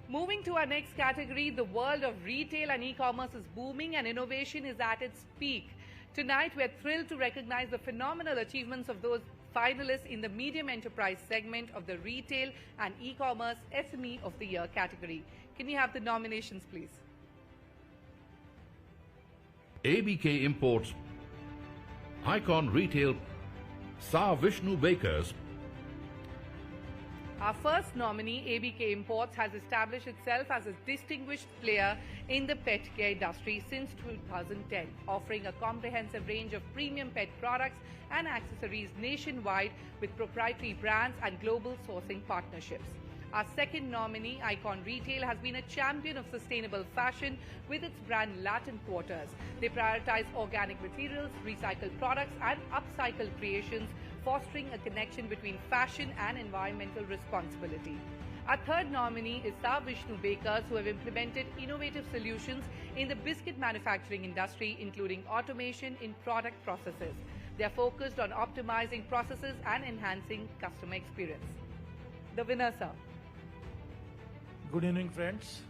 Moving to our next category, the world of retail and e-commerce is booming and innovation is at its peak. Tonight, we're thrilled to recognize the phenomenal achievements of those finalists in the medium enterprise segment of the retail and e-commerce SME of the year category. Can we have the nominations, please? ABK Imports, Icon Retail, Sir Vishnu Bakers. Our first nominee, ABK Imports, has established itself as a distinguished player in the pet care industry since 2010, offering a comprehensive range of premium pet products and accessories nationwide with proprietary brands and global sourcing partnerships. Our second nominee, Icon Retail, has been a champion of sustainable fashion with its brand Latin Quarters. They prioritize organic materials, recycled products and upcycled creations, fostering a connection between fashion and environmental responsibility. Our third nominee is Sir Vishnu Bakers, who have implemented innovative solutions in the biscuit manufacturing industry, including automation in product processes. They are focused on optimizing processes and enhancing customer experience. The winner, sir. Good evening, friends.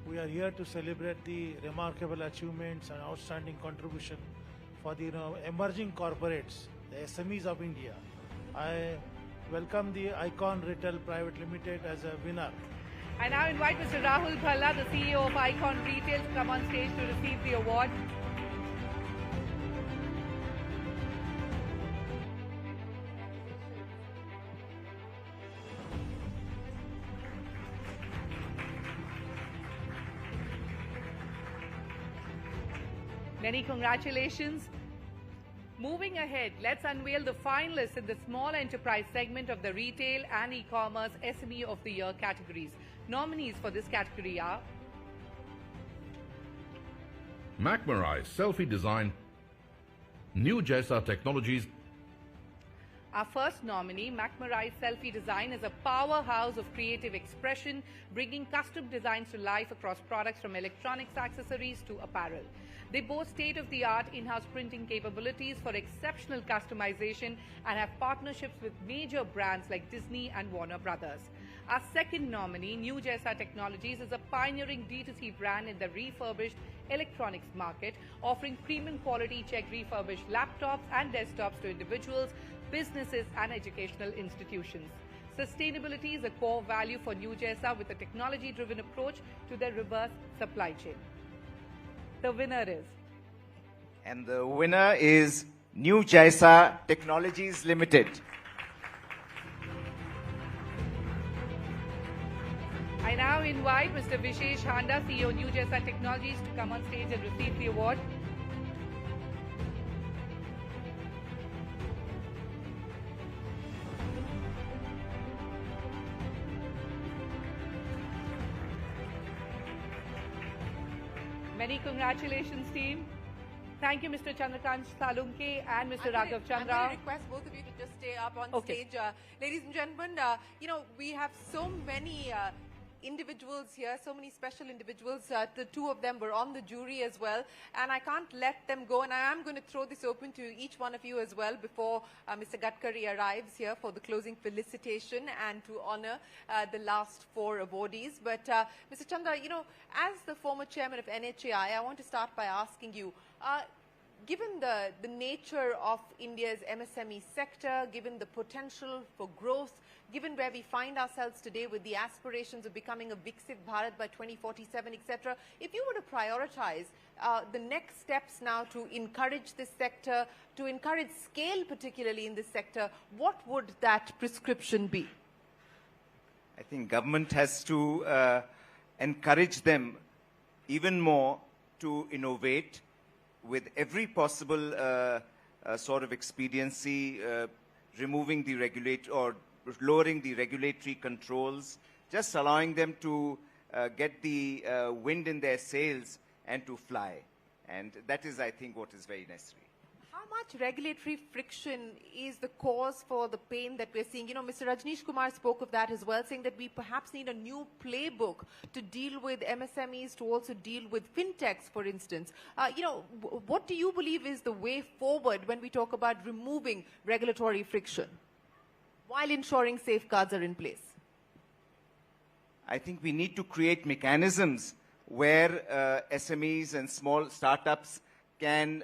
We are here to celebrate the remarkable achievements and outstanding contribution for the emerging corporates, the SMEs of India. I welcome the Icon Retail Private Limited as a winner. I now invite Mr. Rahul Bhalla, the CEO of Icon Retail, to come on stage to receive the award. Many congratulations. Moving ahead, let's unveil the finalists in the small enterprise segment of the retail and e-commerce SME of the year categories. Nominees for this category are McMurray Selfie Design, New Jaisa Technologies. Our first nominee, McMurray Selfie Design, is a powerhouse of creative expression, bringing custom designs to life across products from electronics accessories to apparel. They boast state-of-the-art in-house printing capabilities for exceptional customization and have partnerships with major brands like Disney and Warner Brothers. Our second nominee, New Jaisa Technologies, is a pioneering D2C brand in the refurbished electronics market, offering premium quality check refurbished laptops and desktops to individuals, businesses and educational institutions. Sustainability is a core value for New Jaisa with a technology-driven approach to their reverse supply chain. The winner is? And the winner is New Jaisa Technologies Limited. I now invite Mr. Vishesh Handa, CEO New Jaisa Technologies, to come on stage and receive the award. Many congratulations, team. Thank you, Mr. Chandrakant Salunkhe and Mr. Raghav Chandra. I'm going to request both of you to just stay up on stage. Ladies and gentlemen, we have so many individuals here, so many special individuals. The two of them were on the jury as well, and I can't let them go. And I am going to throw this open to each one of you as well before Mr. Gadkari arrives here for the closing felicitation and to honor the last four awardees. But Mr. Chandra, as the former chairman of NHAI, I want to start by asking you, given the nature of India's MSME sector, given the potential for growth, given where we find ourselves today with the aspirations of becoming a Viksit Bharat by 2047, etc., if you were to prioritize the next steps now to encourage this sector, to encourage scale particularly in this sector, what would that prescription be? I think government has to encourage them even more to innovate with every possible sort of expediency, removing the regulate or lowering the regulatory controls, just allowing them to get the wind in their sails and to fly. And that is, I think, what is very necessary. How much regulatory friction is the cause for the pain that we're seeing? Mr. Rajneesh Kumar spoke of that as well, saying that we perhaps need a new playbook to deal with MSMEs, to also deal with fintechs, for instance. What do you believe is the way forward when we talk about removing regulatory friction while ensuring safeguards are in place? I think we need to create mechanisms where SMEs and small startups can,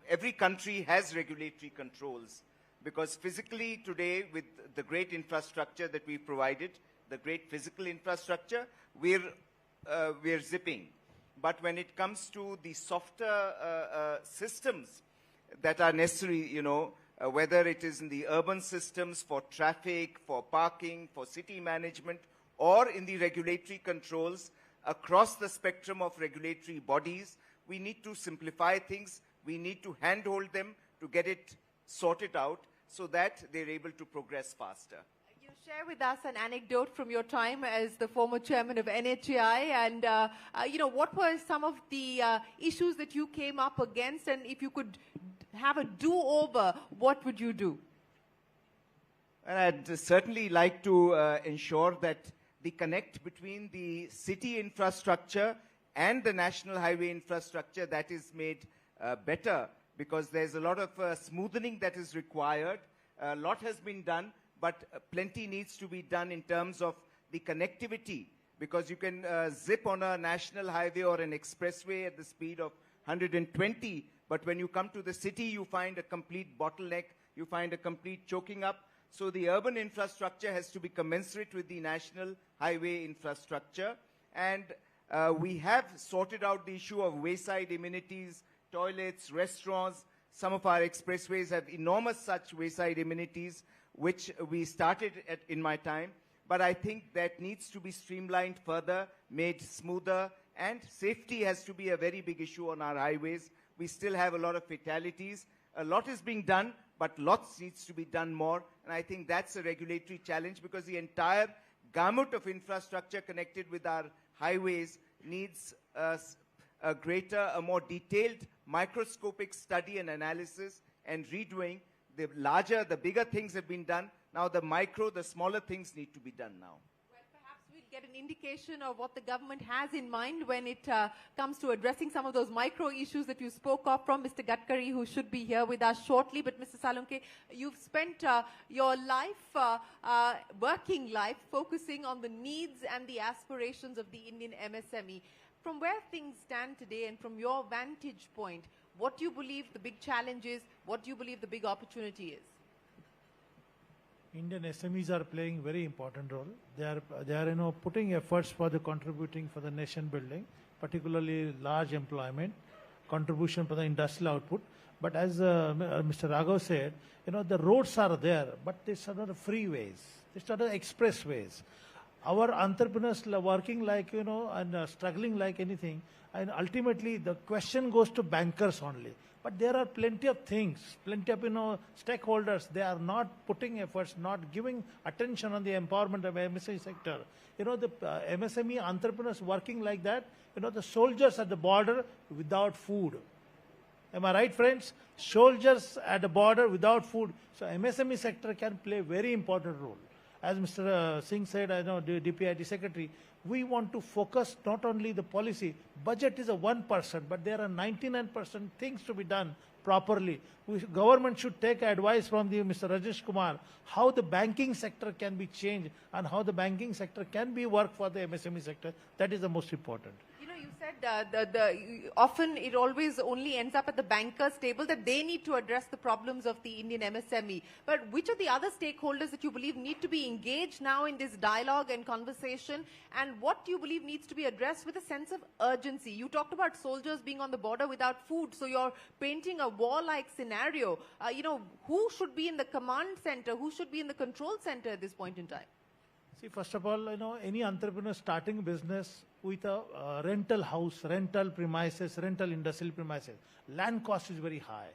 every country has regulatory controls, because physically today, with the great infrastructure that we've provided, the great physical infrastructure, we're zipping. But when it comes to the softer systems that are necessary, whether it is in the urban systems for traffic, for parking, for city management, or in the regulatory controls across the spectrum of regulatory bodies, we need to simplify things. We need to handhold them to get it sorted out so that they're able to progress faster. You share with us an anecdote from your time as the former chairman of NHAI, and what were some of the issues that you came up against, and if you could have a do-over, what would you do? And I'd certainly like to ensure that the connect between the city infrastructure and the national highway infrastructure, that is made better, because there's a lot of smoothening that is required. A lot has been done, but plenty needs to be done in terms of the connectivity, because you can zip on a national highway or an expressway at the speed of 120, but when you come to the city, you find a complete bottleneck, you find a complete choking up. So the urban infrastructure has to be commensurate with the national highway infrastructure. And we have sorted out the issue of wayside amenities, toilets, restaurants. Some of our expressways have enormous such wayside amenities, which we started in my time. But I think that needs to be streamlined further, made smoother, and safety has to be a very big issue on our highways. We still have a lot of fatalities. A lot is being done, but lots needs to be done more. And I think that's a regulatory challenge, because the entire gamut of infrastructure connected with our highways needs a more detailed microscopic study and analysis and redoing. The larger, the bigger things have been done. Now the smaller things need to be done now. Well, perhaps we'll get an indication of what the government has in mind when it comes to addressing some of those micro issues that you spoke of from Mr. Gadkari, who should be here with us shortly. But Mr. Salunkhe, you've spent your life, working life, focusing on the needs and the aspirations of the Indian MSME. From where things stand today and from your vantage point, what do you believe the big challenge is? What do you believe the big opportunity is? Indian SMEs are playing very important role. They are putting efforts for the contributing for the nation building, particularly large employment, contribution for the industrial output. But as Mr. Raghav said, the roads are there, but these are not freeways. These are the expressways. Our entrepreneurs are working like, and struggling like anything. And ultimately, the question goes to bankers only. But there are plenty of things, plenty of, stakeholders. They are not putting efforts, not giving attention on the empowerment of MSME sector. The MSME entrepreneurs working like that, the soldiers at the border without food. Am I right, friends? Soldiers at the border without food. So MSME sector can play a very important role. As Mr. Singh said, I know the DPIT secretary, we want to focus not only the policy. Budget is a 1%, but there are 99% things to be done properly. Government should take advice from Mr. Rajesh Kumar, how the banking sector can be changed and how the banking sector can be worked for the MSME sector. That is the most important. You said often it always only ends up at the banker's table, that they need to address the problems of the Indian MSME. But which are the other stakeholders that you believe need to be engaged now in this dialogue and conversation? And what do you believe needs to be addressed with a sense of urgency? You talked about soldiers being on the border without food, so you're painting a war-like scenario. Who should be in the command center? Who should be in the control center at this point in time? See, first of all, any entrepreneur starting business with a rental house, rental premises, rental industrial premises, land cost is very high.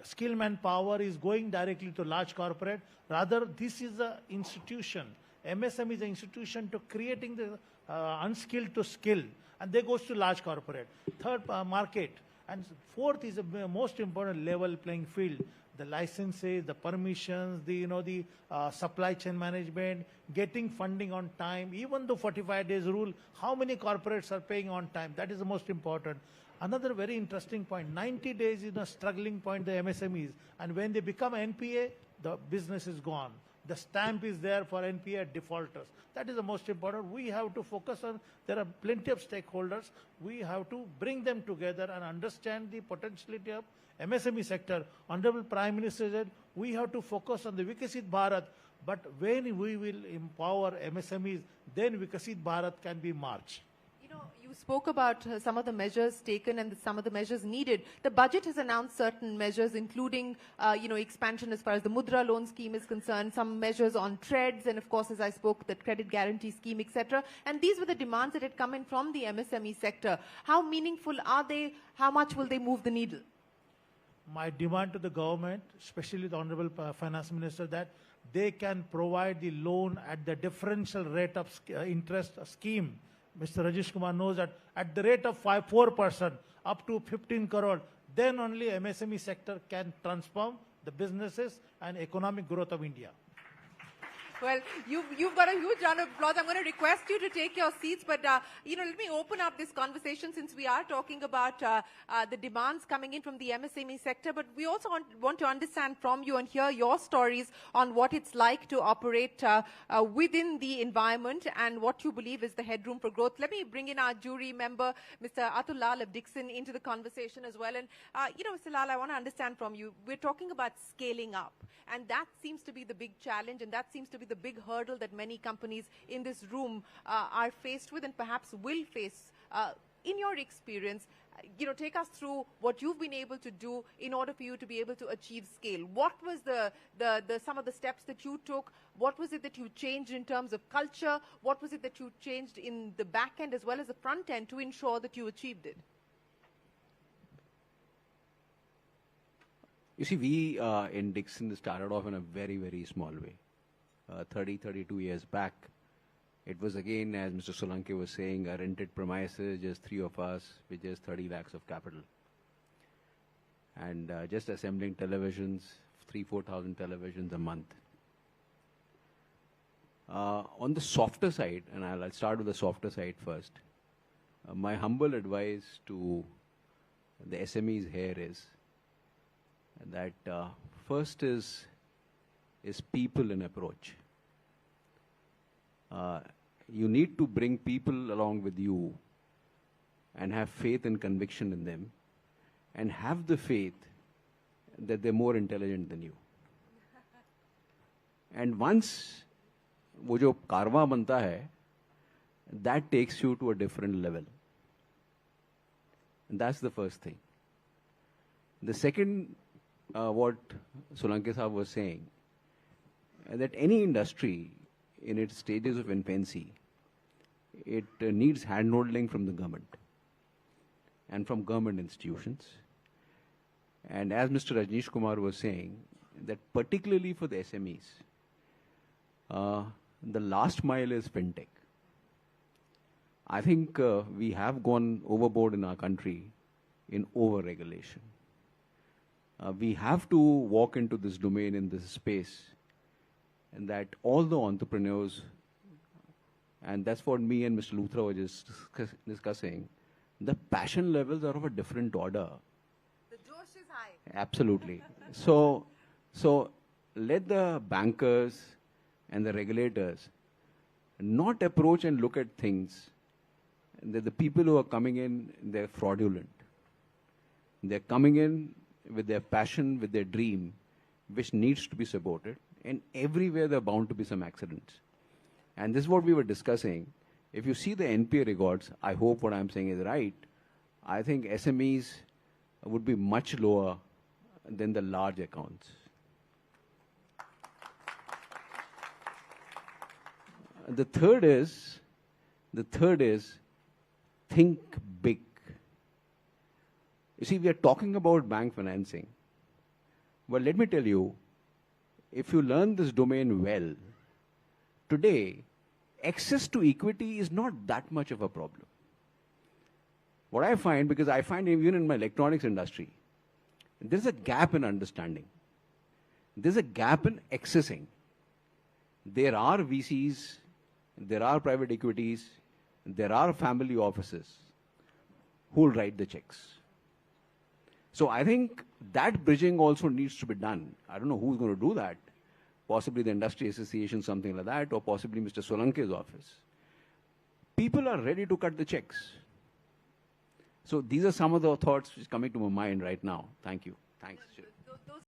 Skilled manpower is going directly to large corporate. Rather, this is an institution. MSME is an institution to creating the unskilled to skilled, and they goes to large corporate. Third, market. And fourth is the most important level playing field. The licenses, the permissions, the supply chain management, getting funding on time, even though 45 days rule, how many corporates are paying on time? That is the most important. Another very interesting point, 90 days is a struggling point, the MSMEs. And when they become NPA, the business is gone. The stamp is there for NPA defaulters. That is the most important. We have to focus on, there are plenty of stakeholders. We have to bring them together and understand the potentiality of MSME sector. Honorable Prime Minister said, we have to focus on the Vikasit Bharat, but when we will empower MSMEs, then Vikasit Bharat can be marched. You know, you spoke about some of the measures taken and some of the measures needed. The budget has announced certain measures, including, expansion as far as the Mudra loan scheme is concerned, some measures on TREDs, and of course, as I spoke, the credit guarantee scheme, etc. And these were the demands that had come in from the MSME sector. How meaningful are they? How much will they move the needle? My demand to the government, especially the Honorable Finance Minister, that they can provide the loan at the differential rate of interest scheme. Mr. Rajesh Kumar knows that at the rate of 4% up to 15 crore, then only MSME sector can transform the businesses and economic growth of India. Well, you've got a huge round of applause. I'm going to request you to take your seats, but, let me open up this conversation since we are talking about the demands coming in from the MSME sector, but we also want to understand from you and hear your stories on what it's like to operate within the environment and what you believe is the headroom for growth. Let me bring in our jury member, Mr. Atul Lal of Dixon, into the conversation as well. And, Mr. Lal, I want to understand from you, we're talking about scaling up, and that seems to be the big challenge, and that seems to be the big hurdle that many companies in this room are faced with and perhaps will face. In your experience, take us through what you've been able to do in order for you to be able to achieve scale. What was some of the steps that you took? What was it that you changed in terms of culture? What was it that you changed in the back end as well as the front end to ensure that you achieved it? You see, we in Dixon started off in a very, very small way. 32 years back, it was again, as Mr. Salunkhe was saying, a rented premises, just 3 of us with just 30 lakhs of capital. And just assembling televisions, 3,000-4,000 televisions a month. On the softer side, and I'll start with the softer side first, my humble advice to the SMEs here is that first is people in approach. You need to bring people along with you and have faith and conviction in them and have the faith that they're more intelligent than you. And once वो जो कारवा बनता है, that takes you to a different level. And that's the first thing. The second, what Salunkhe Sahab was saying, that any industry in its stages of infancy, it needs handholding from the government and from government institutions. And as Mr. Rajneesh Kumar was saying, that particularly for the SMEs, the last mile is fintech. I think we have gone overboard in our country in over-regulation. We have to walk into this domain, in this space, and that all the entrepreneurs, and that's what me and Mr. Luthra were just discussing, the passion levels are of a different order. The josh is high. Absolutely. So let the bankers and the regulators not approach and look at things that the people who are coming in, they're fraudulent. They're coming in with their passion, with their dream, which needs to be supported. And everywhere there are bound to be some accidents. And this is what we were discussing. If you see the NPA records, I hope what I'm saying is right. I think SMEs would be much lower than the large accounts. The third is think big. You see, we are talking about bank financing. But let me tell you, if you learn this domain well, today, access to equity is not that much of a problem. What I find, because I find even in my electronics industry, there's a gap in understanding. There's a gap in accessing. There are VCs, there are private equities, there are family offices who will write the checks. So I think that bridging also needs to be done. I don't know who's going to do that, possibly the industry association, something like that, or possibly Mr. Salunkhe's office. People are ready to cut the checks. So these are some of the thoughts which are coming to my mind right now. Thank you. Thanks.